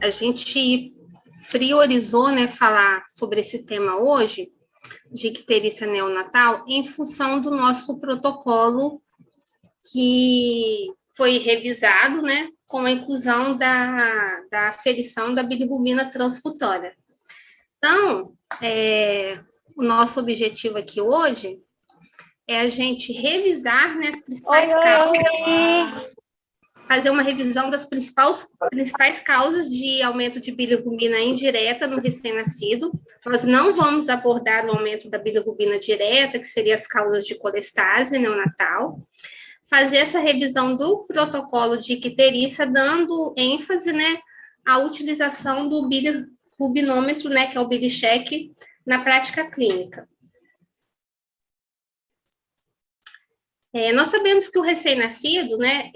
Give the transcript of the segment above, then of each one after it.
a gente priorizou, né, falar sobre esse tema hoje, de icterícia neonatal, em função do nosso protocolo que foi revisado, né, com a inclusão da aferição da bilirrubina transcutânea. Então, o nosso objetivo aqui hoje é a gente revisar, né, as principais causas, fazer uma revisão das principais causas de aumento de bilirrubina indireta no recém-nascido. Nós não vamos abordar o aumento da bilirrubina direta, que seria as causas de colestase neonatal. Fazer essa revisão do protocolo de icterícia, dando ênfase, né, à utilização do bilirrubinômetro, né, que é o bilicheck, na prática clínica. Nós sabemos que o recém-nascido, né,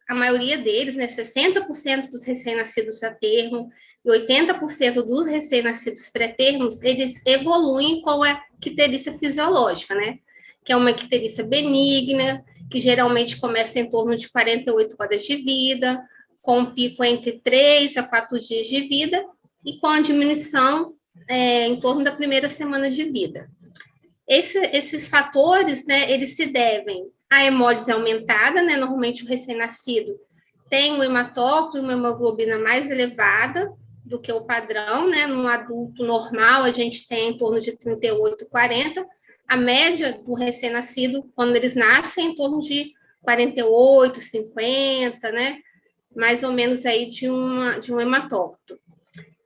a maioria deles, né, 60% dos recém-nascidos a termo e 80% dos recém-nascidos pré-termos, eles evoluem com a icterícia fisiológica, né, que é uma icterícia benigna, que geralmente começa em torno de 48 horas de vida, com um pico entre 3 a 4 dias de vida e com a diminuição em torno da primeira semana de vida. Esses fatores, né, eles se devem à hemólise aumentada, né, normalmente o recém-nascido tem um hematócrito e uma hemoglobina mais elevada do que o padrão, né, num adulto normal a gente tem em torno de 38, 40, a média do recém-nascido, quando eles nascem, é em torno de 48, 50, né, mais ou menos aí de um hematócrito.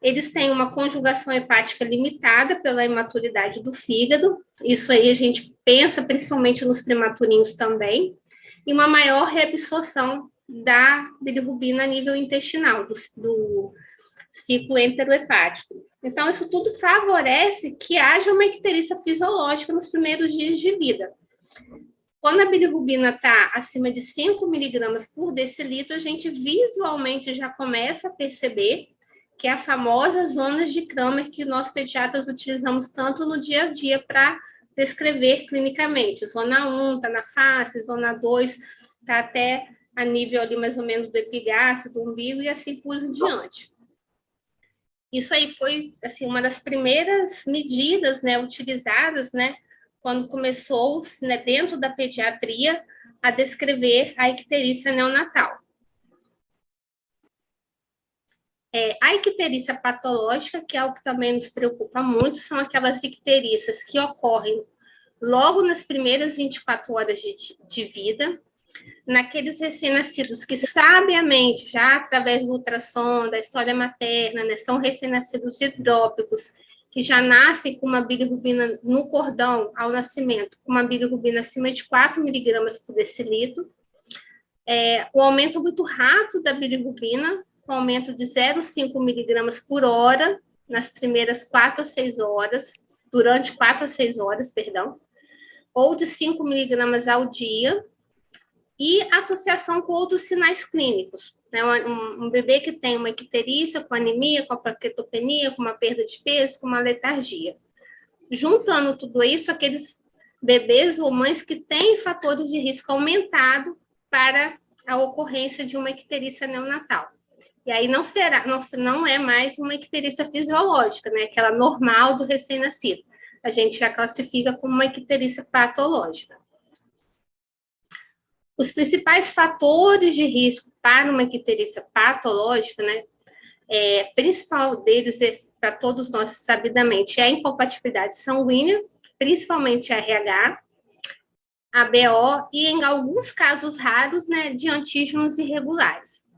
Eles têm uma conjugação hepática limitada pela imaturidade do fígado, isso aí a gente pensa principalmente nos prematurinhos também, e uma maior reabsorção da bilirrubina a nível intestinal, do ciclo enterohepático. Então, isso tudo favorece que haja uma icterícia fisiológica nos primeiros dias de vida. Quando a bilirrubina está acima de 5 miligramas por decilitro, a gente visualmente já começa a perceber que é a famosa zona de Kramer que nós pediatras utilizamos tanto no dia a dia para descrever clinicamente. Zona 1 está na face, zona 2 está até a nível ali mais ou menos do epigástrio, do umbigo e assim por diante. Isso aí foi assim uma das primeiras medidas, né, utilizadas, né, quando começou, né, dentro da pediatria a descrever a icterícia neonatal. A icterícia patológica, que é o que também nos preocupa muito, são aquelas icterícias que ocorrem logo nas primeiras 24 horas de vida, naqueles recém-nascidos que sabiamente, já através do ultrassom, da história materna, né, são recém-nascidos hidrópicos, que já nascem com uma bilirrubina no cordão ao nascimento, com uma bilirrubina acima de 4 miligramas por decilitro. O aumento muito rápido da bilirrubina, com aumento de 0,5 miligramas por hora, nas primeiras 4 a 6 horas, durante 4 a 6 horas, perdão, ou de 5 miligramas ao dia, e associação com outros sinais clínicos. Né? Um bebê que tem uma icterícia, com anemia, com plaquetopenia, com uma perda de peso, com uma letargia. Juntando tudo isso, aqueles bebês ou mães que têm fatores de risco aumentado para a ocorrência de uma icterícia neonatal. E aí não é mais uma icterícia fisiológica, né? Aquela normal do recém-nascido. A gente já classifica como uma icterícia patológica. Os principais fatores de risco para uma icterícia patológica, né? Principal deles, para todos nós sabidamente, é a incompatibilidade sanguínea, principalmente a RH, a BO e, em alguns casos raros, né, de antígenos irregulares.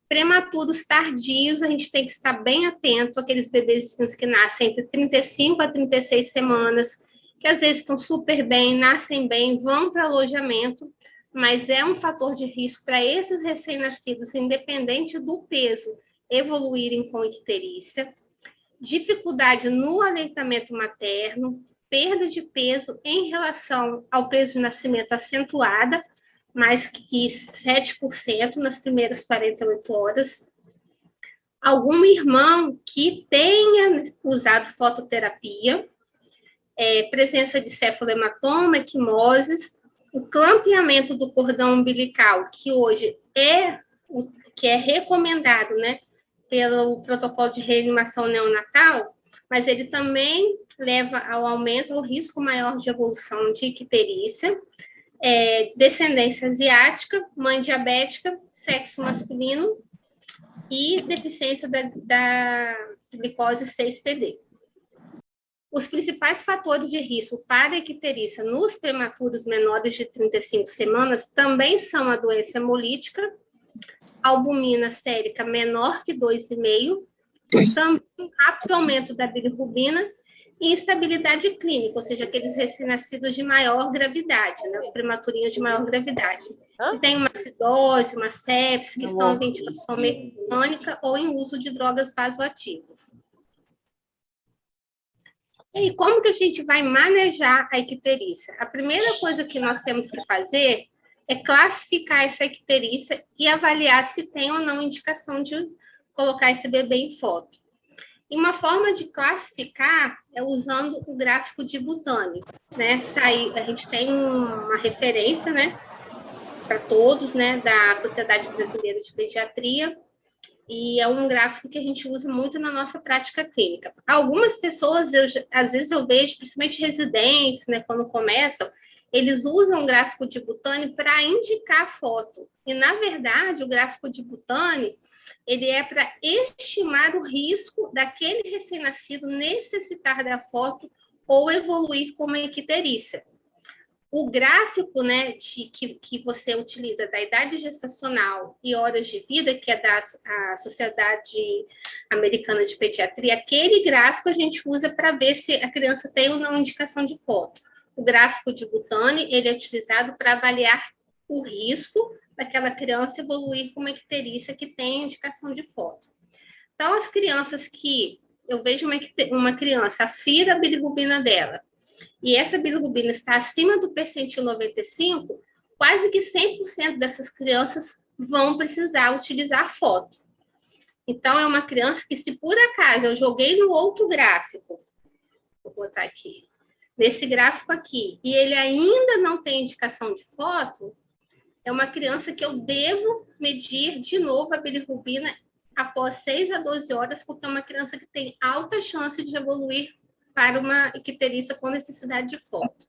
Prematuros tardios, a gente tem que estar bem atento àqueles bebezinhos que nascem entre 35 a 36 semanas, que às vezes estão super bem, nascem bem, vão para alojamento, mas é um fator de risco para esses recém-nascidos, independente do peso, evoluírem com icterícia. Dificuldade no aleitamento materno, perda de peso em relação ao peso de nascimento acentuada, mais que 7% nas primeiras 48 horas. Algum irmão que tenha usado fototerapia, presença de cefalohematoma, equimoses, o clampeamento do cordão umbilical, que hoje é recomendado, né, pelo protocolo de reanimação neonatal, mas ele também leva ao aumento, ao risco maior de evolução de icterícia, descendência asiática, mãe diabética, sexo masculino e deficiência da glicose 6-PD. Os principais fatores de risco para a icterícia nos prematuros menores de 35 semanas também são a doença hemolítica, albumina sérica menor que 2,5, também rápido aumento da bilirrubina e instabilidade clínica, ou seja, aqueles recém-nascidos de maior gravidade, né, os prematurinhos de maior gravidade. Que tem uma acidose, uma sepse, que estão em ventilação mecânica ou em uso de drogas vasoativas. E como que a gente vai manejar a icterícia? A primeira coisa que nós temos que fazer é classificar essa icterícia e avaliar se tem ou não indicação de colocar esse bebê em foto. E uma forma de classificar é usando o gráfico de Butani, né? A gente tem uma referência, né, para todos, né, da Sociedade Brasileira de Pediatria, e é um gráfico que a gente usa muito na nossa prática clínica. Algumas pessoas, às vezes eu vejo, principalmente residentes, né, quando começam, eles usam o gráfico de Butani para indicar a foto. E, na verdade, o gráfico de Butani, ele é para estimar o risco daquele recém-nascido necessitar da foto ou evoluir com uma icterícia. O gráfico, né, que você utiliza da idade gestacional e horas de vida, que é da Sociedade Americana de Pediatria, aquele gráfico a gente usa para ver se a criança tem ou não indicação de foto. O gráfico de Butani, ele é utilizado para avaliar o risco daquela criança evoluir com uma icterícia que tem indicação de foto. Então, as crianças que... Eu vejo uma criança, afira a bilirrubina dela, e essa bilirrubina está acima do percentil 95, quase que 100% dessas crianças vão precisar utilizar foto. Então, é uma criança que, se por acaso eu joguei no outro gráfico, vou botar aqui, nesse gráfico aqui, e ele ainda não tem indicação de foto, é uma criança que eu devo medir de novo a bilirrubina após 6 a 12 horas, porque é uma criança que tem alta chance de evoluir para uma icterícia com necessidade de foto.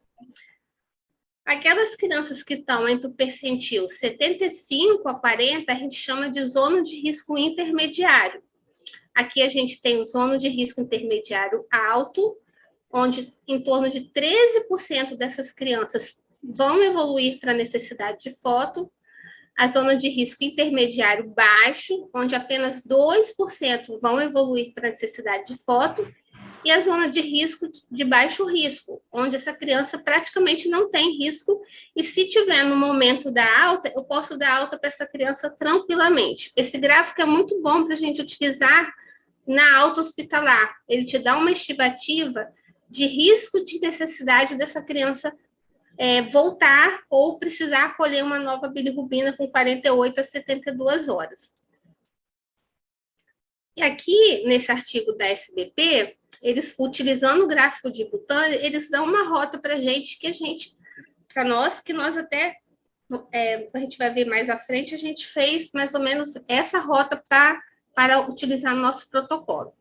Aquelas crianças que estão entre o percentil 75 a 40, a gente chama de zona de risco intermediário. Aqui a gente tem o zona de risco intermediário alto, onde em torno de 13% dessas crianças vão evoluir para a necessidade de foto. A zona de risco intermediário baixo, onde apenas 2% vão evoluir para a necessidade de foto, e a zona de risco de baixo risco, onde essa criança praticamente não tem risco, e se tiver no momento da alta, eu posso dar alta para essa criança tranquilamente. Esse gráfico é muito bom para a gente utilizar na alta hospitalar. Ele te dá uma estimativa de risco de necessidade dessa criança voltar ou precisar colher uma nova bilirrubina com 48 a 72 horas. E aqui, nesse artigo da SBP, eles, utilizando o gráfico de Butani, eles dão uma rota para a gente, para nós, que nós até, a gente vai ver mais à frente, a gente fez mais ou menos essa rota para utilizar no nosso protocolo.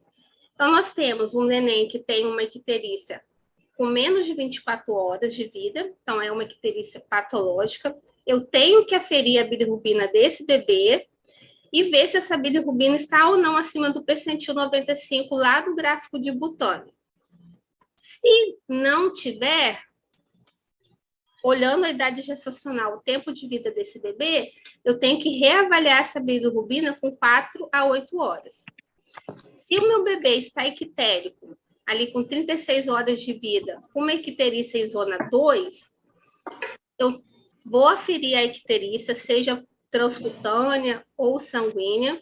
Então, nós temos um neném que tem uma icterícia com menos de 24 horas de vida, então é uma icterícia patológica. Eu tenho que aferir a bilirrubina desse bebê e ver se essa bilirrubina está ou não acima do percentil 95 lá do gráfico de Butani. Se não tiver, olhando a idade gestacional, o tempo de vida desse bebê, eu tenho que reavaliar essa bilirrubina com 4 a 8 horas. Se o meu bebê está ictérico, ali com 36 horas de vida, com uma icterícia em zona 2, eu vou aferir a icterícia, seja transcutânea ou sanguínea,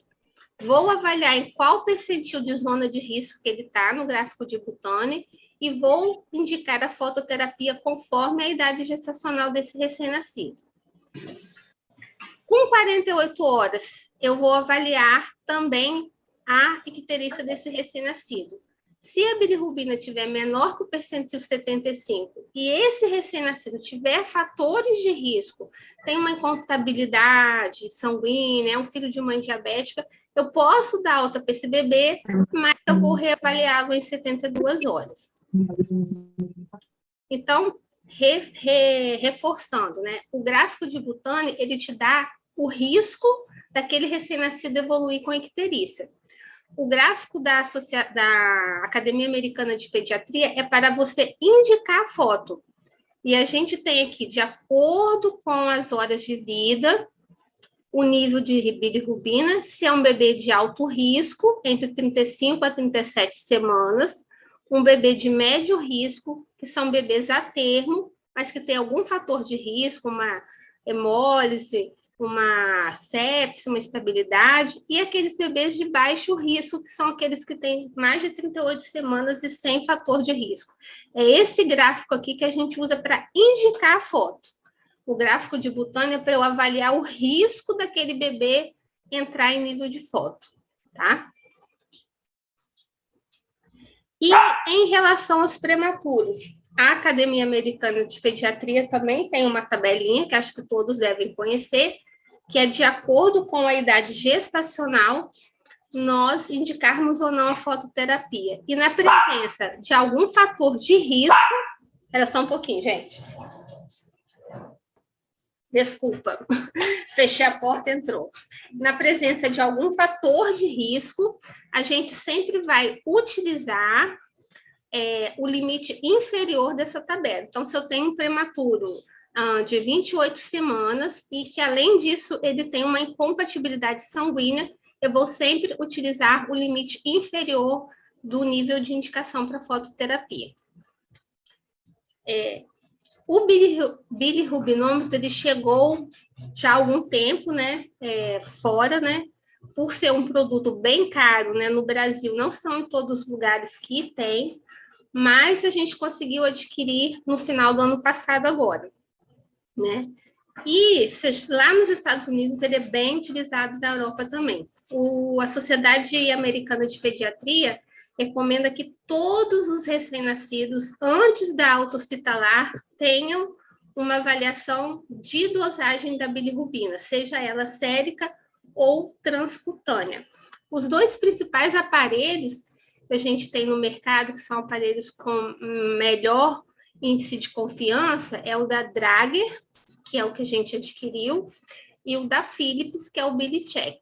vou avaliar em qual percentil de zona de risco que ele está no gráfico de Butani e vou indicar a fototerapia conforme a idade gestacional desse recém-nascido. Com 48 horas, eu vou avaliar também a icterícia desse recém-nascido. Se a bilirrubina tiver menor que o percentil 75 e esse recém-nascido tiver fatores de risco, tem uma incompatibilidade sanguínea, é um filho de mãe diabética, eu posso dar alta para esse bebê, mas eu vou reavaliá-lo em 72 horas. Então, reforçando, né? O gráfico de Butani, ele te dá o risco daquele recém-nascido evoluir com icterícia. O gráfico da Academia Americana de Pediatria é para você indicar a foto. E a gente tem aqui, de acordo com as horas de vida, o nível de bilirrubina, se é um bebê de alto risco, entre 35 a 37 semanas, um bebê de médio risco, que são bebês a termo, mas que tem algum fator de risco, uma hemólise, uma sepse, uma estabilidade, e aqueles bebês de baixo risco, que são aqueles que têm mais de 38 semanas e sem fator de risco. É esse gráfico aqui que a gente usa para indicar a foto. O gráfico de Butani é para eu avaliar o risco daquele bebê entrar em nível de foto, tá? E em relação aos prematuros, a Academia Americana de Pediatria também tem uma tabelinha, que acho que todos devem conhecer, que é de acordo com a idade gestacional, nós indicarmos ou não a fototerapia. E na presença de algum fator de risco... Era só um pouquinho, gente. Desculpa, fechei a porta e entrou. Na presença de algum fator de risco, a gente sempre vai utilizar o limite inferior dessa tabela. Então, se eu tenho um prematuro de 28 semanas e que, além disso, ele tem uma incompatibilidade sanguínea, eu vou sempre utilizar o limite inferior do nível de indicação para fototerapia. O bilirrubinômetro, ele chegou já há algum tempo, né, fora, né, por ser um produto bem caro, né, no Brasil não são em todos os lugares que tem, mas a gente conseguiu adquirir no final do ano passado agora, né? E lá nos Estados Unidos ele é bem utilizado na Europa também. A Sociedade Americana de Pediatria recomenda que todos os recém-nascidos, antes da alta hospitalar, tenham uma avaliação de dosagem da bilirrubina, seja ela sérica ou transcutânea. Os dois principais aparelhos que a gente tem no mercado, que são aparelhos com melhor índice de confiança, é o da Drager, que é o que a gente adquiriu, e o da Philips, que é o BiliCheck.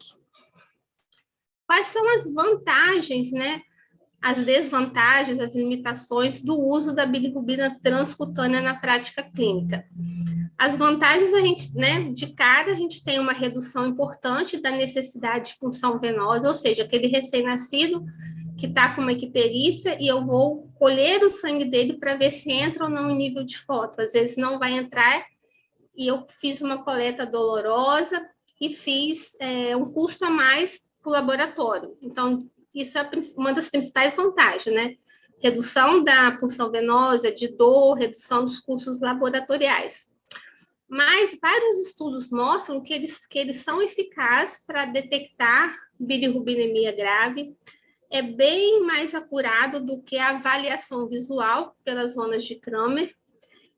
Quais são as vantagens, né? As desvantagens, as limitações do uso da bilirrubina transcutânea na prática clínica? As vantagens, a gente, né, de cara, a gente tem uma redução importante da necessidade de punção venosa, ou seja, aquele recém-nascido que está com uma icterícia e eu vou colher o sangue dele para ver se entra ou não em nível de foto. Às vezes não vai entrar e eu fiz uma coleta dolorosa e fiz um custo a mais para o laboratório. Então, isso é uma das principais vantagens, né? Redução da punção venosa, de dor, redução dos custos laboratoriais. Mas vários estudos mostram que eles são eficazes para detectar bilirrubinemia grave, é bem mais acurado do que a avaliação visual pelas zonas de Kramer,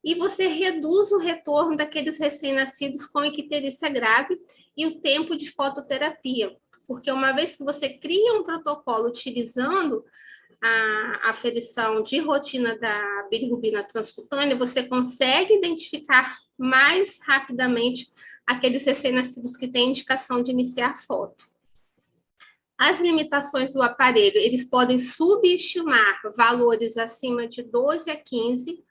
e você reduz o retorno daqueles recém-nascidos com icterícia grave e o tempo de fototerapia, porque uma vez que você cria um protocolo utilizando a aferição de rotina da bilirrubina transcutânea, você consegue identificar mais rapidamente aqueles recém-nascidos que têm indicação de iniciar foto. As limitações do aparelho, eles podem subestimar valores acima de 12 a 15.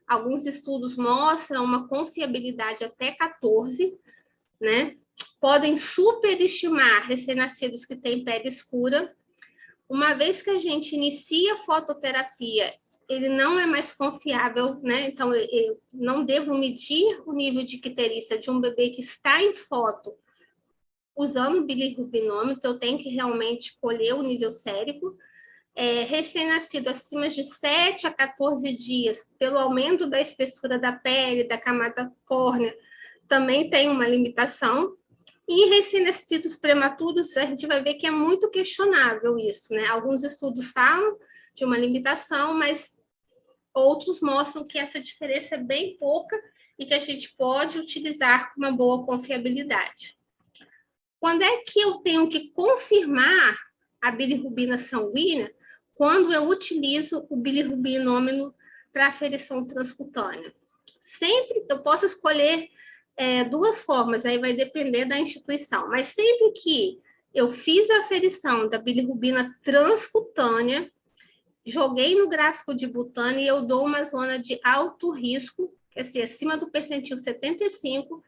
Alguns estudos mostram uma confiabilidade até 14, né? Podem superestimar recém-nascidos que têm pele escura. Uma vez que a gente inicia a fototerapia, ele não é mais confiável, né? Então, eu não devo medir o nível de icterícia de um bebê que está em foto usando o bilirrubinômetro, eu tenho que realmente colher o nível sérico. Recém-nascido acima de 7 a 14 dias, pelo aumento da espessura da pele, da camada córnea, também tem uma limitação. E em recém-nascidos prematuros, a gente vai ver que é muito questionável isso, né? Alguns estudos falam de uma limitação, mas outros mostram que essa diferença é bem pouca e que a gente pode utilizar com uma boa confiabilidade. Quando é que eu tenho que confirmar a bilirrubina sanguínea? Quando eu utilizo o bilirrubinômetro para aferição transcutânea. Sempre eu posso escolher duas formas, aí vai depender da instituição, mas sempre que eu fiz a aferição da bilirrubina transcutânea, joguei no gráfico de Butane e eu dou uma zona de alto risco, que é assim, acima do percentil 75,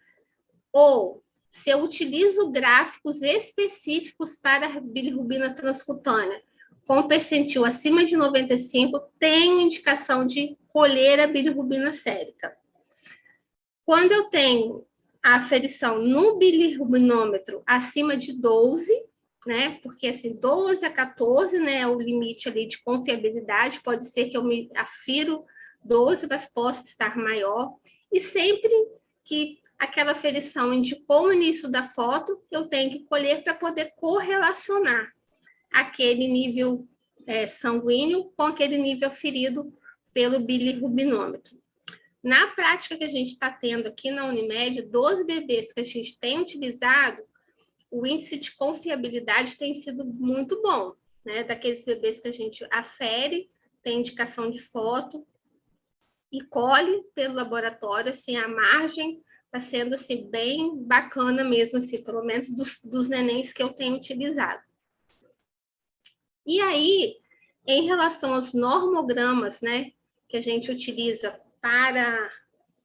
ou se eu utilizo gráficos específicos para a bilirrubina transcutânea, com percentil acima de 95, tenho indicação de colher a bilirrubina sérica. Quando eu tenho a aferição no bilirrubinômetro acima de 12, né, porque assim, 12 a 14, né, é o limite ali de confiabilidade, pode ser que eu me afiro 12, mas possa estar maior, e sempre que aquela aferição indicou o início da foto, eu tenho que colher para poder correlacionar aquele nível sanguíneo com aquele nível aferido pelo bilirrubinômetro. Na prática que a gente está tendo aqui na Unimed, 12 bebês que a gente tem utilizado, o índice de confiabilidade tem sido muito bom, né? Daqueles bebês que a gente afere, tem indicação de foto e colhe pelo laboratório, assim, a margem está sendo assim, bem bacana mesmo, assim, pelo menos dos nenéns que eu tenho utilizado. E aí, em relação aos normogramas, né, que a gente utiliza para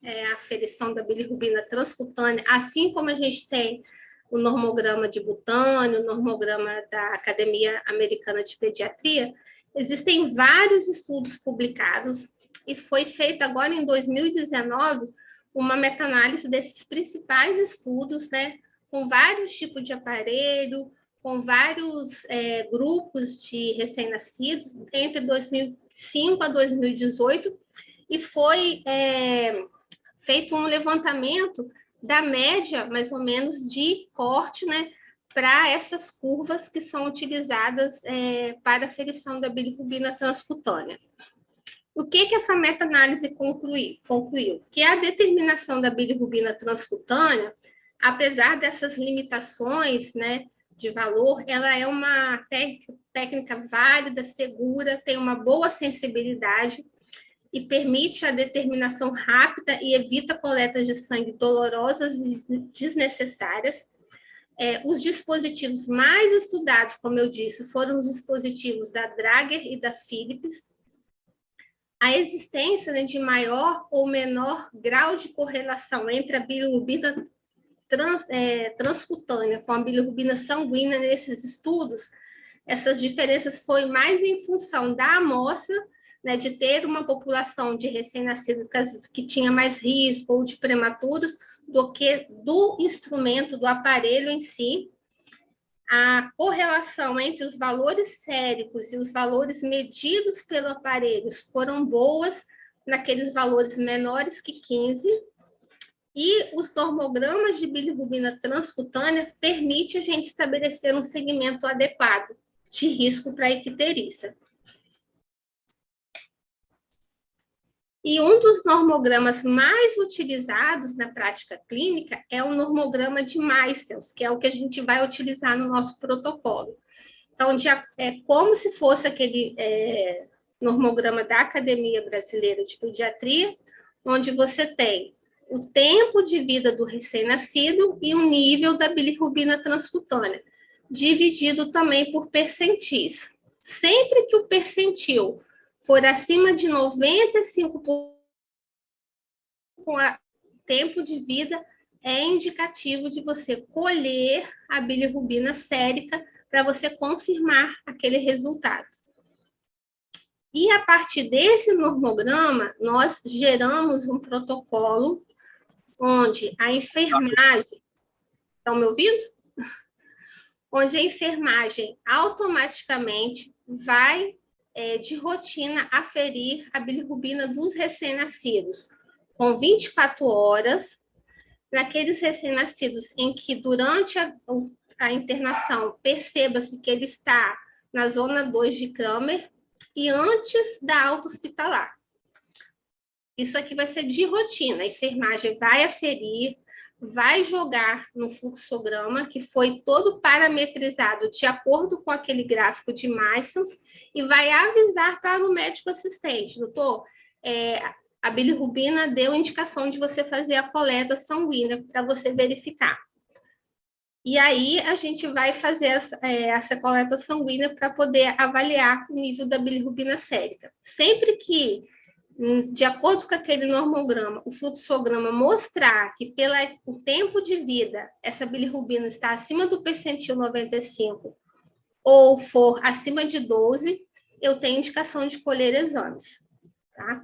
a aferição da bilirrubina transcutânea, assim como a gente tem o normograma de Butane, o normograma da Academia Americana de Pediatria, existem vários estudos publicados e foi feita agora em 2019 uma meta-análise desses principais estudos, né, com vários tipos de aparelho, com vários grupos de recém-nascidos, entre 2005 a 2018, e foi feito um levantamento da média, mais ou menos, de corte, né, para essas curvas que são utilizadas para a aferição da bilirrubina transcutânea. O que essa meta-análise concluiu? Que a determinação da bilirrubina transcutânea, apesar dessas limitações, né, de valor, ela é uma técnica válida, segura, tem uma boa sensibilidade e permite a determinação rápida e evita coletas de sangue dolorosas e desnecessárias. Os dispositivos mais estudados, como eu disse, foram os dispositivos da Drager e da Philips. A existência, né, de maior ou menor grau de correlação entre a bilirrubina transcutânea com a bilirrubina sanguínea nesses estudos, essas diferenças foi mais em função da amostra, né, de ter uma população de recém-nascidos que tinha mais risco ou de prematuros do que do instrumento, do aparelho em si. A correlação entre os valores séricos e os valores medidos pelo aparelho foram boas naqueles valores menores que 15, e os normogramas de bilirrubina transcutânea permitem a gente estabelecer um segmento adequado de risco para a icterícia. E um dos normogramas mais utilizados na prática clínica é o normograma de Michels, que é o que a gente vai utilizar no nosso protocolo. Então, é como se fosse aquele normograma da Academia Brasileira de Pediatria, onde você tem o tempo de vida do recém-nascido e o nível da bilirrubina transcutânea, dividido também por percentis. Sempre que o percentil for acima de 95% com o tempo de vida, é indicativo de você colher a bilirrubina sérica para você confirmar aquele resultado. E a partir desse normograma, nós geramos um protocolo onde a enfermagem... Estão me ouvindo? Onde a enfermagem automaticamente vai de rotina aferir a bilirrubina dos recém-nascidos, com 24 horas, naqueles recém-nascidos em que durante a internação perceba-se que ele está na zona 2 de Kramer, e antes da alta hospitalar. Isso aqui vai ser de rotina. A enfermagem vai aferir, vai jogar no fluxograma, que foi todo parametrizado de acordo com aquele gráfico de Maissons, e vai avisar para o médico assistente, doutor, a bilirrubina deu indicação de você fazer a coleta sanguínea para você verificar. E aí a gente vai fazer essa coleta sanguínea para poder avaliar o nível da bilirrubina sérica. Sempre que, de acordo com aquele normograma, o fluxograma mostrar que pelo tempo de vida essa bilirrubina está acima do percentil 95 ou for acima de 12, eu tenho indicação de colher exames, tá?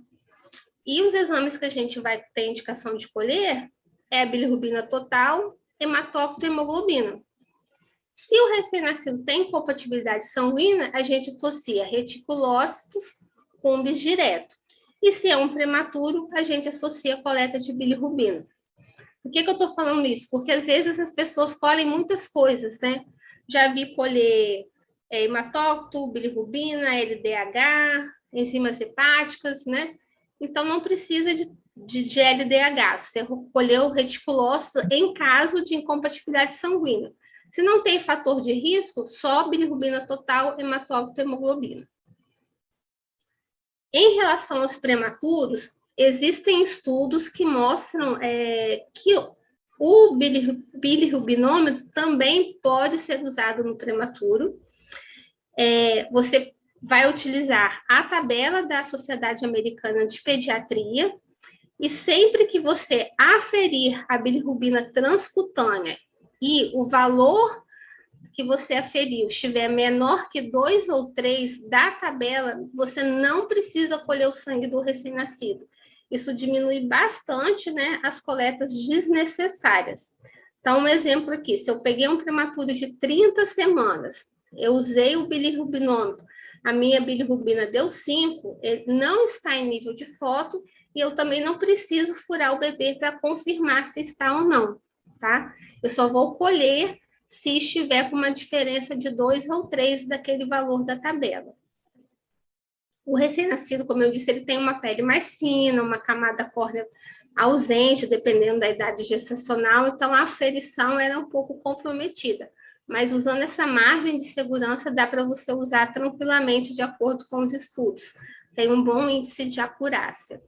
E os exames que a gente vai ter indicação de colher é a bilirrubina total, hematócrito e hemoglobina. Se o recém-nascido tem incompatibilidade sanguínea, a gente associa reticulócitos com bis direto. E se é um prematuro, a gente associa a coleta de bilirrubina. Por que eu estou falando isso? Porque às vezes as pessoas colhem muitas coisas, né? Já vi colher hematócrito, bilirrubina, LDH, enzimas hepáticas, né? Então não precisa de LDH, você colheu reticulócito em caso de incompatibilidade sanguínea. Se não tem fator de risco, só bilirrubina total, hematócrito e hemoglobina. Em relação aos prematuros, existem estudos que mostram que o bilirrubinômetro também pode ser usado no prematuro. Você vai utilizar a tabela da Sociedade Americana de Pediatria, e sempre que você aferir a bilirrubina transcutânea e o valor que você aferiu estiver menor que 2 ou 3 da tabela, você não precisa colher o sangue do recém-nascido. Isso diminui bastante, né, as coletas desnecessárias. Então, um exemplo aqui, se eu peguei um prematuro de 30 semanas, eu usei o bilirrubinômetro, a minha bilirrubina deu 5, ele não está em nível de foto, e eu também não preciso furar o bebê para confirmar se está ou não, tá? Eu só vou colher se estiver com uma diferença de 2 ou 3 daquele valor da tabela. O recém-nascido, como eu disse, ele tem uma pele mais fina, uma camada córnea ausente, dependendo da idade gestacional, então a aferição era um pouco comprometida. Mas usando essa margem de segurança, dá para você usar tranquilamente de acordo com os estudos. Tem um bom índice de acurácia.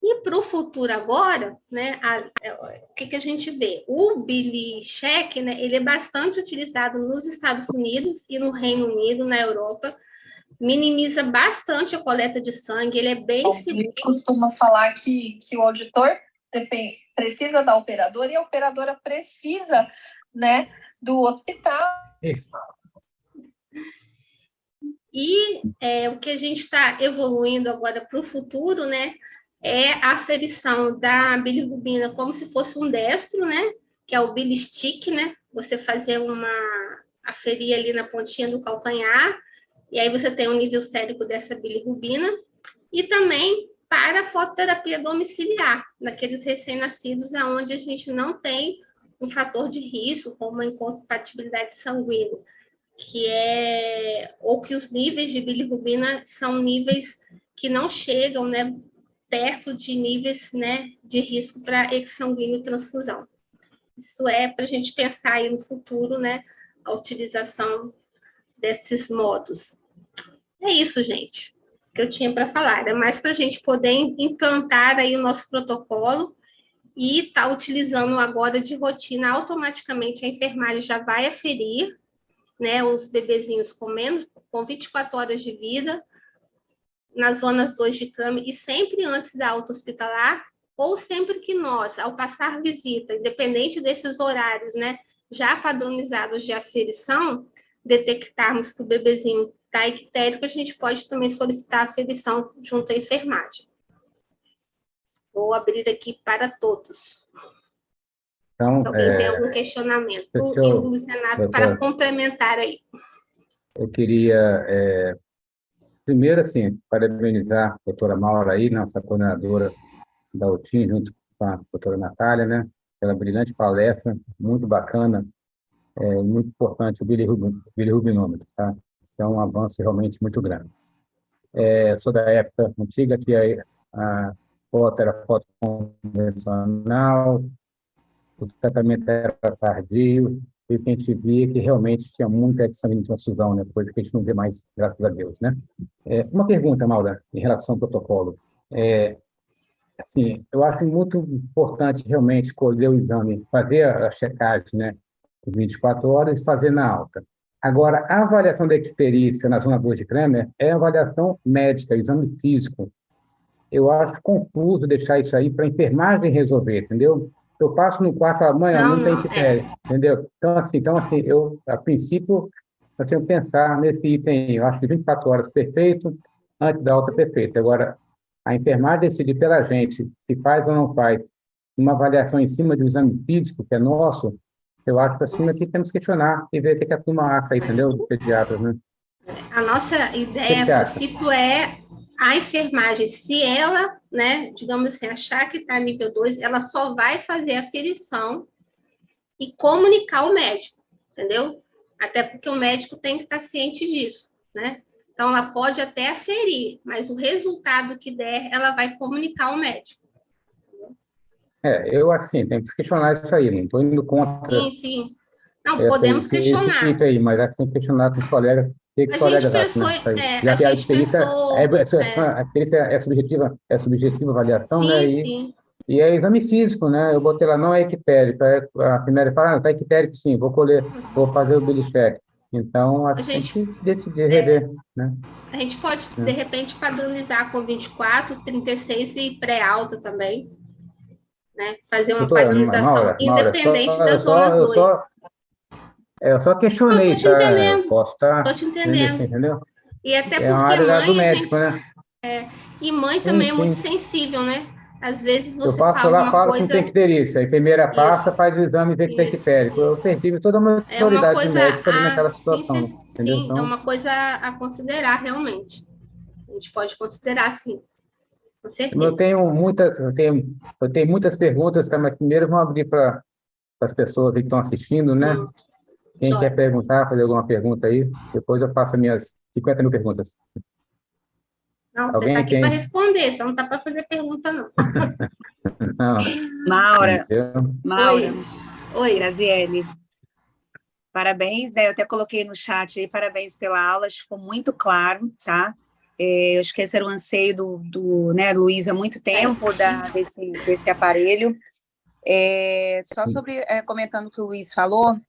E para o futuro agora, né, o que a gente vê? O BiliCheck, né, ele é bastante utilizado nos Estados Unidos e no Reino Unido, na Europa, minimiza bastante a coleta de sangue, ele é bem seguro. Ele costuma falar que o auditor precisa da operadora e a operadora precisa, né, do hospital. Isso. E o que a gente está evoluindo agora para o futuro, né, é a aferição da bilirrubina como se fosse um destro, né, que é o bilistick, né, você fazer aferir ali na pontinha do calcanhar, e aí você tem um nível sérico dessa bilirrubina, e também para a fototerapia domiciliar, naqueles recém-nascidos onde a gente não tem um fator de risco, como a incompatibilidade sanguínea, ou que os níveis de bilirrubina são níveis que não chegam, né, perto de níveis, né, de risco para exsanguíneo e transfusão. Isso é para a gente pensar aí no futuro, né, a utilização desses modos. É isso, gente, que eu tinha para falar. Era mais para a gente poder implantar aí o nosso protocolo e estar utilizando agora de rotina automaticamente. A enfermagem já vai aferir, né, os bebezinhos com 24 horas de vida, nas zonas 2 de cama, e sempre antes da alta hospitalar, ou sempre que nós, ao passar visita, independente desses horários, né, já padronizados de aferição, detectarmos que o bebezinho está ictérico, a gente pode também solicitar a aferição junto à enfermagem. Vou abrir aqui para todos. Então, alguém tem algum questionamento? E o Luiz Renato, para complementar aí. Eu queria, primeiro, assim, parabenizar a doutora Maura aí, nossa coordenadora da UTIM, junto com a doutora Natália, né, pela brilhante palestra, muito bacana, muito importante o bilirrubinômetro, tá? Isso é um avanço realmente muito grande. Sou da época antiga que a foto era foto convencional, o tratamento era tardio, e o que a gente via que realmente tinha muita sangue de transfusão, né? Coisa que a gente não vê mais, graças a Deus, né? Uma pergunta, Maura, em relação ao protocolo. Assim, eu acho muito importante realmente escolher o exame, fazer a checagem, né, em 24 horas e fazer na alta. Agora, a avaliação da icterícia na zona 2 de Kramer é avaliação médica, exame físico. Eu acho confuso deixar isso aí para a enfermagem resolver, entendeu? Eu passo no quarto e falo, mãe, Não, não tem não, ictéria, entendeu? Então assim, eu, a princípio, eu tenho que pensar nesse item, eu acho que 24 horas perfeito, antes da alta perfeita. Agora, a enfermagem decidir pela gente se faz ou não faz uma avaliação em cima do exame físico, que é nosso, eu acho que assim aqui temos que questionar e ver o que a turma acha, entendeu? Dos pediatras, né? a nossa O que ideia, você a acha? princípio, é a enfermagem, se ela, né, digamos assim, achar que está nível 2, ela só vai fazer a aferição e comunicar ao médico, entendeu? Até porque o médico tem que estar ciente disso, né? Então, ela pode até aferir, mas o resultado que der, ela vai comunicar ao médico. Eu assim, tem que questionar isso aí, não estou indo contra Sim, sim. Não, esse podemos questionar. item aí, mas acho que tem que questionar com os colegas, o que os A gente colegas acham, pensou, né? Isso aí. a Já que a gente experiência pensou, a experiência é subjetiva a avaliação, né? sim, sim. E é exame físico, né? Eu botei lá, não é ictérico. A primeira fala, está ictérico, sim, vou colher, vou fazer o bilicheck. Então, A acho que tem gente, que decidir, rever, né? a gente pode, de É. repente, padronizar com 24, 36 e pré-alta também, né? Fazer uma Doutora, padronização Maura, independente das zonas 2. eu só Eu questionei, tô te tá? Eu entendendo, posso estar tô te vendo isso, entendendo. entendeu? E até É uma porque área do mãe, a gente. médico, né? E mãe Sim, também é muito sim. sensível, né? Às vezes Eu você passo fala lá, uma falo que não tem coisa. icterícia. A enfermeira Isso, passa, faz o exame e vê que tem isso. ictérico. Eu perdi toda a minha É uma autoridade de coisa médico ali a. naquela Sim, situação, entendeu? sim, é Então, uma coisa a considerar realmente. A gente pode considerar, sim, com certeza. eu tenho muitas perguntas, tá? Mas primeiro vamos abrir para as pessoas que estão assistindo, né? Quem quer Joia. perguntar, fazer alguma pergunta aí, depois eu faço as minhas 50 mil perguntas. Não, você está Alguém aqui para tem? responder, você não está para fazer pergunta, não. Não, Maura, entendeu? Maura, Oi, oi. Graziele, parabéns, né? Eu até coloquei no chat aí, parabéns pela aula, acho que ficou muito claro, tá? Eu acho que esse era o anseio né, Luiz, há muito tempo desse aparelho. Só sobre, comentando o que o Luiz falou,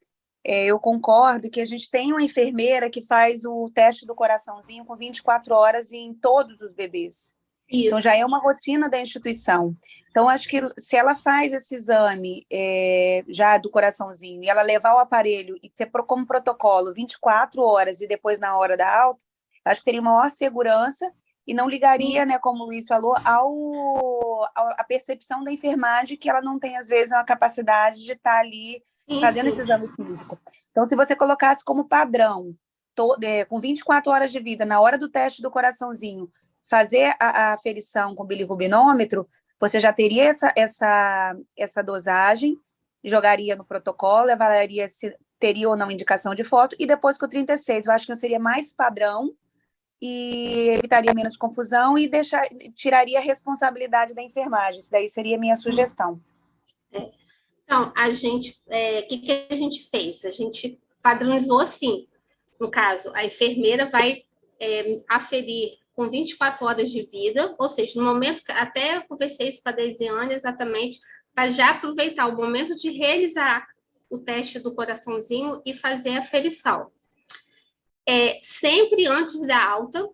eu concordo que a gente tem uma enfermeira que faz o teste do coraçãozinho com 24 horas em todos os bebês. Então, Isso. já é uma rotina da instituição. Então, acho que se ela faz esse exame já do coraçãozinho e ela levar o aparelho e ter como protocolo 24 horas e depois na hora da alta, acho que teria maior segurança e não ligaria, né, como o Luiz falou, a percepção da enfermagem que ela não tem, às vezes, uma capacidade de estar ali Sim, fazendo sim. esse exame físico. Então, se você colocasse como padrão, com 24 horas de vida, na hora do teste do coraçãozinho, fazer a aferição com bilirrubinômetro, você já teria essa dosagem, jogaria no protocolo, avaliaria se teria ou não indicação de foto, e depois com o 36, eu acho que seria mais padrão e evitaria menos confusão e tiraria a responsabilidade da enfermagem. Isso daí seria a minha sugestão. Então, que a gente fez? A gente padronizou assim. No caso, a enfermeira vai aferir com 24 horas de vida, ou seja, no momento que até eu conversei isso com a Deisiane exatamente, para já aproveitar o momento de realizar o teste do coraçãozinho e fazer a aferição. Sempre antes da alta,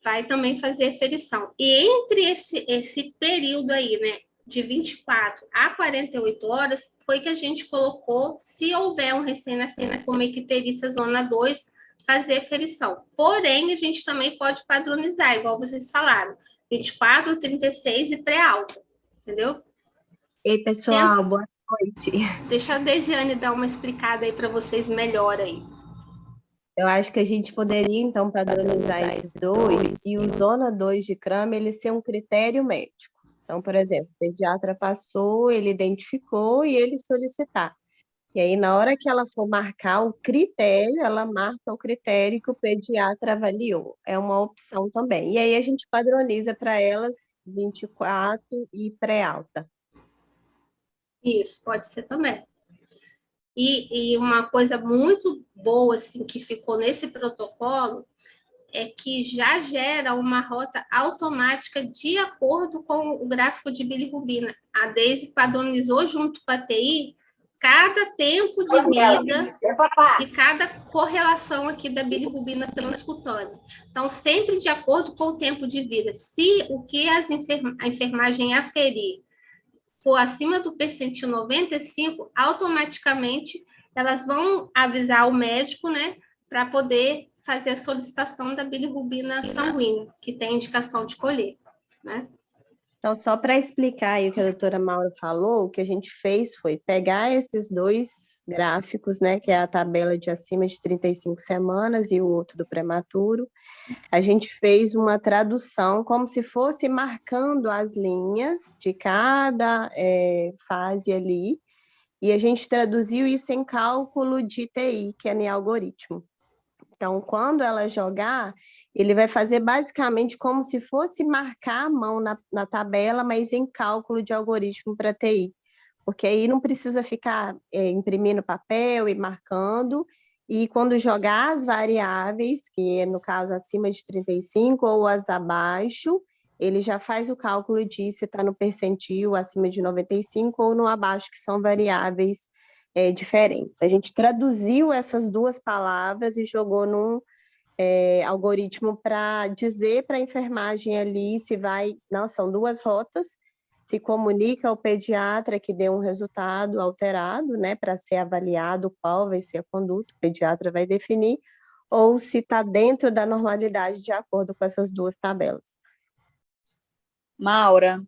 vai também fazer a aferição. E entre esse período aí, né, de 24 a 48 horas, foi que a gente colocou, se houver um recém-nascido com uma icterícia zona 2, fazer aferição. Porém, a gente também pode padronizar, igual vocês falaram, 24, 36 e pré-alta, entendeu? Ei, pessoal, boa noite. Deixa a Deisiane dar uma explicada aí para vocês melhor aí. Eu acho que a gente poderia, então, padronizar esses dois e o Zona 2 de Kramer, ele ser um critério médico. Então, por exemplo, o pediatra passou, ele identificou e ele solicitar. E aí, na hora que ela for marcar o critério, ela marca o critério que o pediatra avaliou. É uma opção também. E aí a gente padroniza para elas 24 e pré-alta. Isso, pode ser também. E uma coisa muito boa, assim, que ficou nesse protocolo é que já gera uma rota automática de acordo com o gráfico de bilirrubina. A Daisy padronizou junto com a TI cada tempo de vida e cada correlação aqui da bilirrubina transcutânea. Então, sempre de acordo com o tempo de vida. Se o que a enfermagem aferir for acima do percentil 95, automaticamente elas vão avisar o médico, né, para poder fazer a solicitação da bilirrubina sanguínea, que tem indicação de colher, né? Então, só para explicar aí o que a doutora Maura falou, o que a gente fez foi pegar esses dois gráficos, né, que é a tabela de acima de 35 semanas e o outro do prematuro. A gente fez uma tradução como se fosse marcando as linhas de cada fase ali, e a gente traduziu isso em cálculo de TI, que é em algoritmo. Então, quando ela jogar, ele vai fazer basicamente como se fosse marcar a mão na tabela, mas em cálculo de algoritmo para TI. Porque aí não precisa ficar imprimindo papel e marcando, e quando jogar as variáveis, que é no caso acima de 35 ou as abaixo, ele já faz o cálculo de se está no percentil acima de 95 ou no abaixo, que são variáveis diferentes. A gente traduziu essas duas palavras e jogou num algoritmo para dizer para a enfermagem ali se vai... Não, são duas rotas, se comunica ao pediatra que deu um resultado alterado, né, para ser avaliado qual vai ser a conduta, o pediatra vai definir, ou se está dentro da normalidade de acordo com essas duas tabelas. Maura,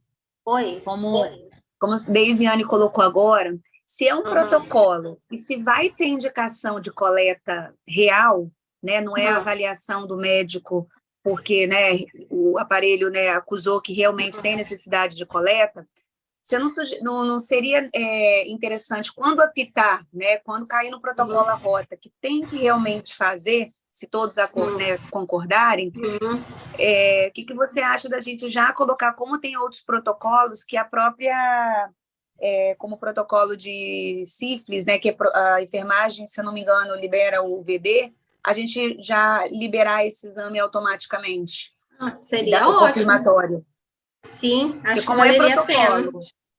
Oi. como a Deisiane colocou agora, se é um protocolo e se vai ter indicação de coleta real, né, não é a avaliação do médico porque, né, o aparelho, né, acusou que realmente tem necessidade de coleta, você não seria interessante, quando apitar, né, quando cair no protocolo a rota, que tem que realmente fazer, se todos né, concordarem, o que você acha da gente já colocar, como tem outros protocolos, que a própria, como o protocolo de sífilis, né, que a enfermagem, se eu não me engano, libera o VD, a gente já liberar esse exame automaticamente? Seria ótimo. Confirmatório. Sim, acho que como valeria é protocolo, a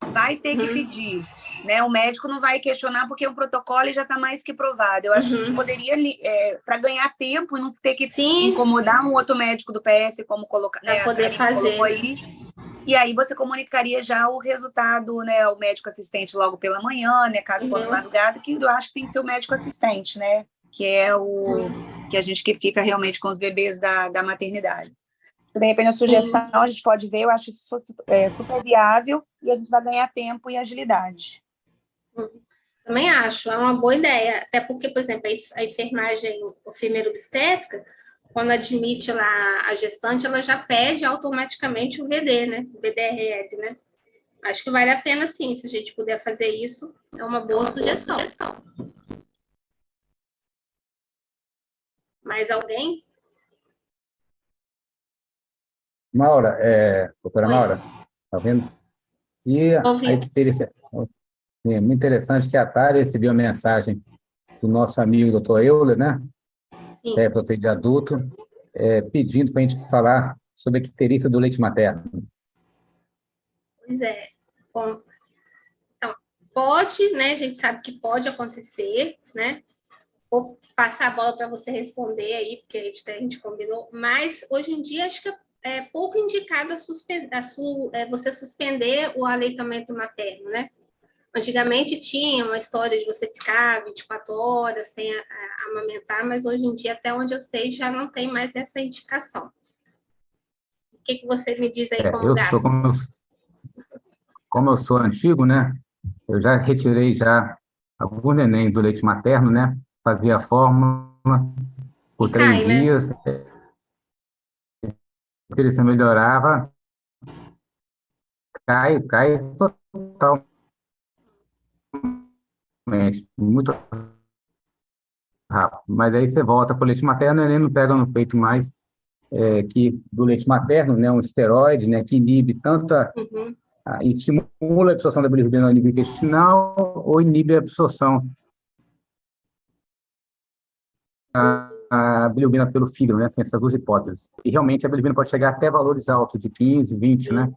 pena. Vai ter que pedir, né? O médico não vai questionar porque o protocolo já está mais que provado. Eu acho que a gente poderia, para ganhar tempo e não ter que incomodar um outro médico do PS, como colocar, né? Para poder fazer. Colocou aí. E aí você comunicaria já o resultado, né, ao médico assistente logo pela manhã, né, caso for de madrugada, que eu acho que tem que ser o médico assistente, né? Que é o que a gente que fica realmente com os bebês da maternidade. De repente, a sugestão a gente pode ver, eu acho super viável e a gente vai ganhar tempo e agilidade. Também acho, é uma boa ideia. Até porque, por exemplo, a enfermagem obstétrica, quando admite lá a gestante, ela já pede automaticamente o VD, né? O VDRL, né? Acho que vale a pena, sim, se a gente puder fazer isso. É uma boa sugestão. Mais alguém? Maura, doutora Maura, está vendo? E aí, muito interessante que a Thalia recebeu a mensagem do nosso amigo doutor Euler, né? Doutor de adulto, pedindo para a gente falar sobre a icterícia do leite materno. Pois é. Bom, então, pode, né? A gente sabe que pode acontecer, né? Vou passar a bola para você responder aí, porque a gente combinou, mas hoje em dia acho que é pouco indicado você suspender o aleitamento materno, né? Antigamente tinha uma história de você ficar 24 horas sem amamentar, mas hoje em dia, até onde eu sei, já não tem mais essa indicação. O que você me diz aí como gasto? Como eu sou antigo, né? Eu já retirei já algum neném do leite materno, né? Fazia a fórmula por 3 dias. Né? Ele se melhorava, cai total. realmente, muito rápido. Mas aí você volta para o leite materno, ele não pega no peito mais que do leite materno, né, um esteroide, né, que inibe tanto Uhum. estimula a absorção da bilirrubina no nível intestinal ou inibe a absorção a bilirrubina pelo fígado, né? Tem essas duas hipóteses. E realmente a bilirrubina pode chegar até valores altos, de 15, 20, né?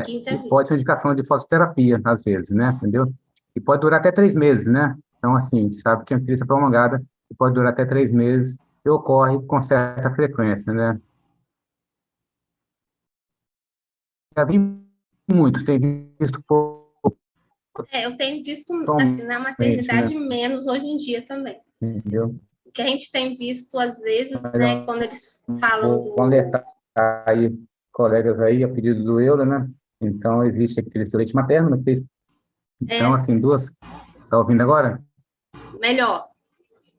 15 E a 20. pode ser indicação de fototerapia, às vezes, né? Entendeu? E pode durar até 3 meses, né? Então, assim, a gente sabe que a crise prolongada pode durar até 3 meses e ocorre com certa frequência, né? Já vi muito, tem visto pouco, Eu tenho visto, assim, na atualmente, né? maternidade menos hoje em dia também. Entendeu? O que a gente tem visto, às vezes, Mas né, eu quando eles falam vou alertar aí colegas aí, a pedido do Euler, né? Então, existe aquele leite materno, né? Então, assim, tá ouvindo agora? melhor.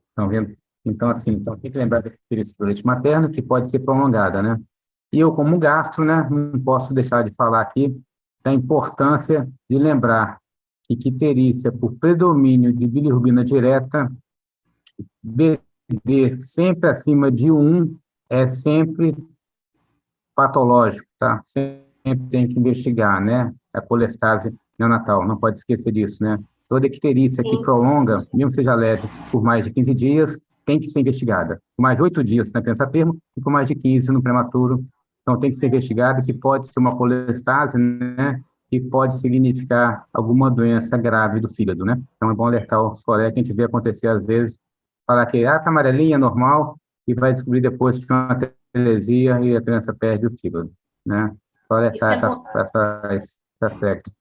Estão vendo? Então, assim, então, tem que lembrar daquele leite materno, que pode ser prolongada, né? E eu, como gastro, né, não posso deixar de falar aqui da importância de lembrar que icterícia por predomínio de bilirrubina direta, BD sempre acima de 1 é sempre patológico, tá? Sempre tem que investigar, né? A colestase neonatal, não pode esquecer disso, né? Toda icterícia que Sim. prolonga, mesmo seja leve, por mais de 15 dias, tem que ser investigada. Por mais de 8 dias na criança a termo e por mais de 15 no prematuro. Então, tem que ser investigada, que pode ser uma colestase, né? Que pode significar alguma doença grave do fígado, né? Então, é bom alertar os colegas que a gente vê acontecer às vezes, falar que tá amarelinha, normal, e vai descobrir depois que é uma atelesia e a criança perde o fígado, né? Só Isso alertar é bom. esse aspecto.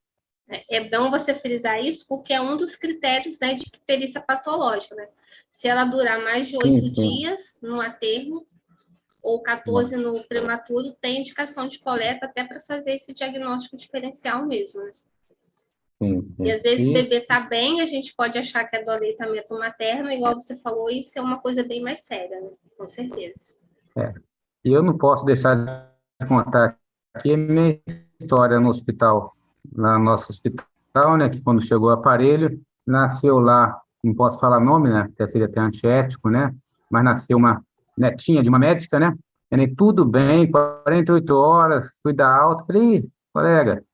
É bom você frisar isso, porque é um dos critérios, né, de icterícia patológica, né? Se ela durar mais de 8 Sim. dias no aterro ou 14 no prematuro, tem indicação de coleta até para fazer esse diagnóstico diferencial mesmo, né? Sim. E às vezes o bebê está bem, a gente pode achar que é do aleitamento materno, igual você falou, isso é uma coisa bem mais séria, né? Com certeza. E eu não posso deixar de contar aqui a minha história no hospital, lá no nosso hospital, né, que quando chegou o aparelho, nasceu lá, não posso falar nome, né, até seria até antiético, né, mas nasceu uma netinha de uma médica, né, e nem tudo bem, 48 horas, fui dar alta, falei, colega,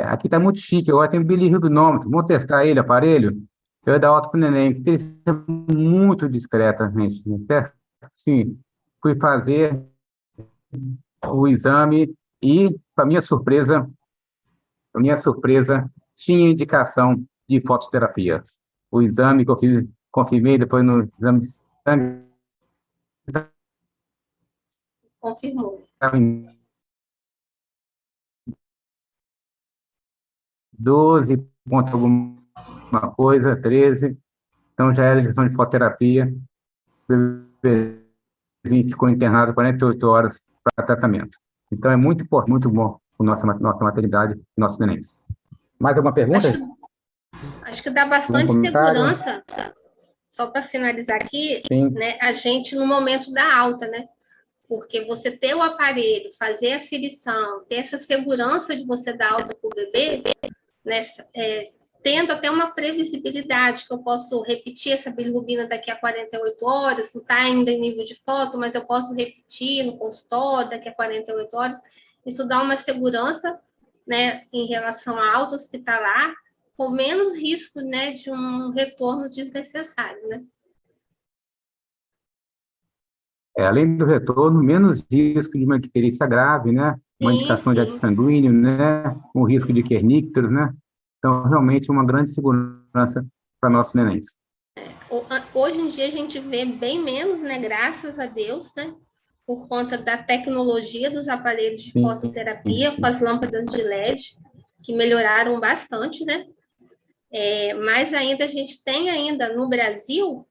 aqui tá muito chique, agora tem bilirrubinômetro, vamos testar ele, aparelho? Eu ia dar alta pro neném, porque ele é muito discreta, gente, até, assim, fui fazer o exame e, para minha surpresa, tinha indicação de fototerapia. O exame que eu fiz, confirmei depois no exame de sangue, Confirmou. estava em 12 ponto alguma coisa, 13, então já era indicação de fototerapia. O bebezinho ficou internado 48 horas para tratamento. Então é muito importante, muito bom a nossa maternidade e nossos nenéns. Mais alguma pergunta? Acho que dá Algum bastante comentário? segurança, só para finalizar aqui, Sim. né, a gente no momento da alta, né? Porque você ter o aparelho, fazer a aferição, ter essa segurança de você dar alta para o bebê, né, tendo até uma previsibilidade, que eu posso repetir essa bilirrubina daqui a 48 horas, não está ainda em nível de foto, mas eu posso repetir no consultório daqui a 48 horas. Isso dá uma segurança, né, em relação à alta hospitalar, com menos risco, né, de um retorno desnecessário, né? Além do retorno, menos risco de uma icterícia grave, né? Uma indicação de sanguíneo, né? Um risco de kernícteros, né? Então, realmente, uma grande segurança para nossos nenéns. Hoje em dia, a gente vê bem menos, né? Graças a Deus, né? Por conta da tecnologia dos aparelhos de fototerapia, com as lâmpadas de LED, que melhoraram bastante, né? Mas ainda a gente tem ainda no Brasil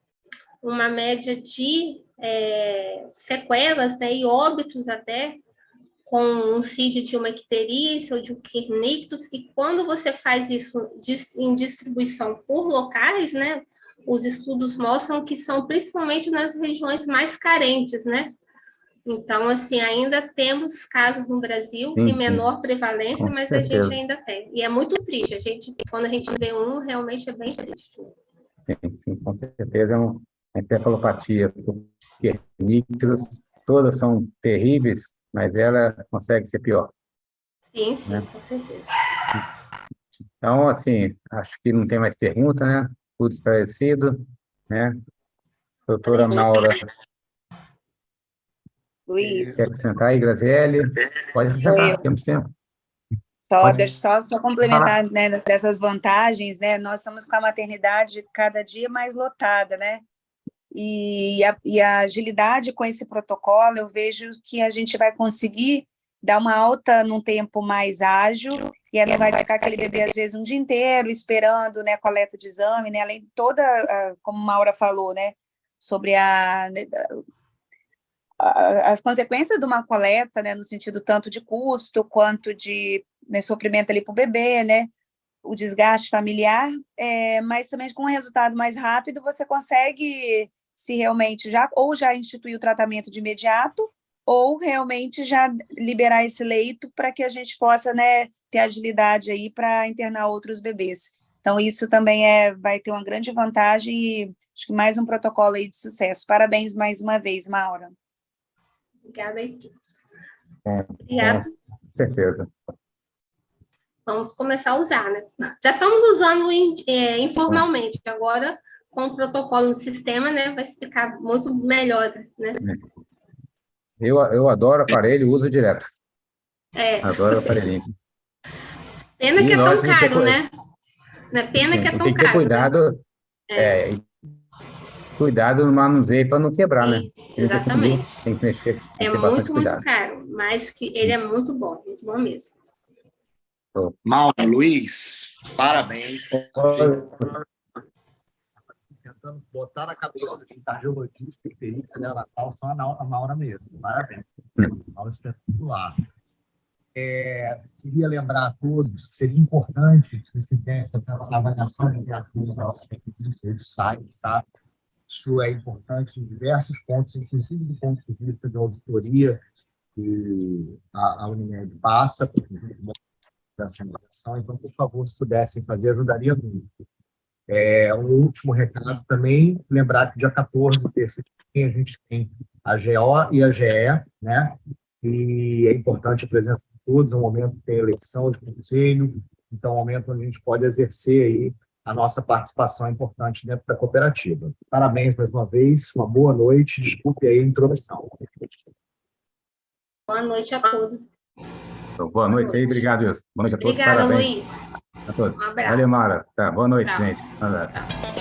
uma média de sequelas, né, e óbitos até com um CID de uma icterícia ou de um kernictus, que quando você faz isso em distribuição por locais, né, os estudos mostram que são principalmente nas regiões mais carentes, né? Então, assim, ainda temos casos no Brasil em menor prevalência, mas a gente ainda tem. E é muito triste. Quando a gente vê realmente é bem triste. sim, com certeza a encefalopatia por Kernicterus, todas são terríveis, mas ela consegue ser pior. Sim, sim, né? com certeza. Então, assim, acho que não tem mais pergunta, né? Tudo esclarecido, né? Doutora Maura, Luiz, quer acrescentar aí, Graziele? Pode oi, acrescentar, temos tempo. deixa só complementar, né, dessas vantagens, né? Nós estamos com a maternidade cada dia mais lotada, né? E a agilidade com esse protocolo, eu vejo que a gente vai conseguir dar uma alta num tempo mais ágil, e ela vai ficar aquele bebê, às vezes, um dia inteiro esperando, né, a coleta de exame, né, além de toda, como a Maura falou, né, sobre as consequências de uma coleta, né, no sentido tanto de custo, quanto de, né, sofrimento ali para o bebê, né, o desgaste familiar, mas também com um resultado mais rápido, você consegue, se realmente já instituir o tratamento de imediato, ou realmente já liberar esse leito para que a gente possa, né, ter agilidade aí para internar outros bebês. Então, isso também vai ter uma grande vantagem e acho que mais um protocolo aí de sucesso. Parabéns mais uma vez, Maura. Obrigada, equipes. Obrigado. Com certeza. Vamos começar a usar, né? Já estamos usando informalmente, agora com o protocolo no sistema, né, vai ficar muito melhor, né? Eu adoro aparelho, uso direto. Adoro aparelhinho. Pena que é tão caro, né? Pena Sim, que é tão tem que ter caro. cuidado, cuidado no manuseio para não quebrar, né? Exatamente. Tem que mexer, tem que ter muito, bastante cuidado. muito caro, mas que ele é muito bom mesmo. Maura, Luiz, parabéns. Tentando botar na cabeça de cardiologista e perícia neonatal só a Maura mesmo. Parabéns. Maura espetacular. Queria lembrar a todos que seria importante que fizesse aquela avaliação de criatura do site, tá? Isso é importante em diversos pontos, inclusive do ponto de vista de auditoria que a Unimed passa dessa avaliação. Então, por favor, se pudessem fazer, ajudaria muito. Um último recado também, lembrar que dia 14, terça a gente tem a GO e a GE, né? E é importante a presença de todos, no momento que tem eleição de conselho, então é um momento onde a gente pode exercer aí a nossa participação importante dentro da cooperativa. Parabéns mais uma vez, uma boa noite, desculpe aí a introdução. Boa noite a todos. Então, boa noite aí, obrigado, Wilson. Boa noite a todos, Obrigada, parabéns. Luiz. A todos. Um abraço. Valeu, Mara. Tá, boa noite, Tchau. gente. Um abraço. Tchau.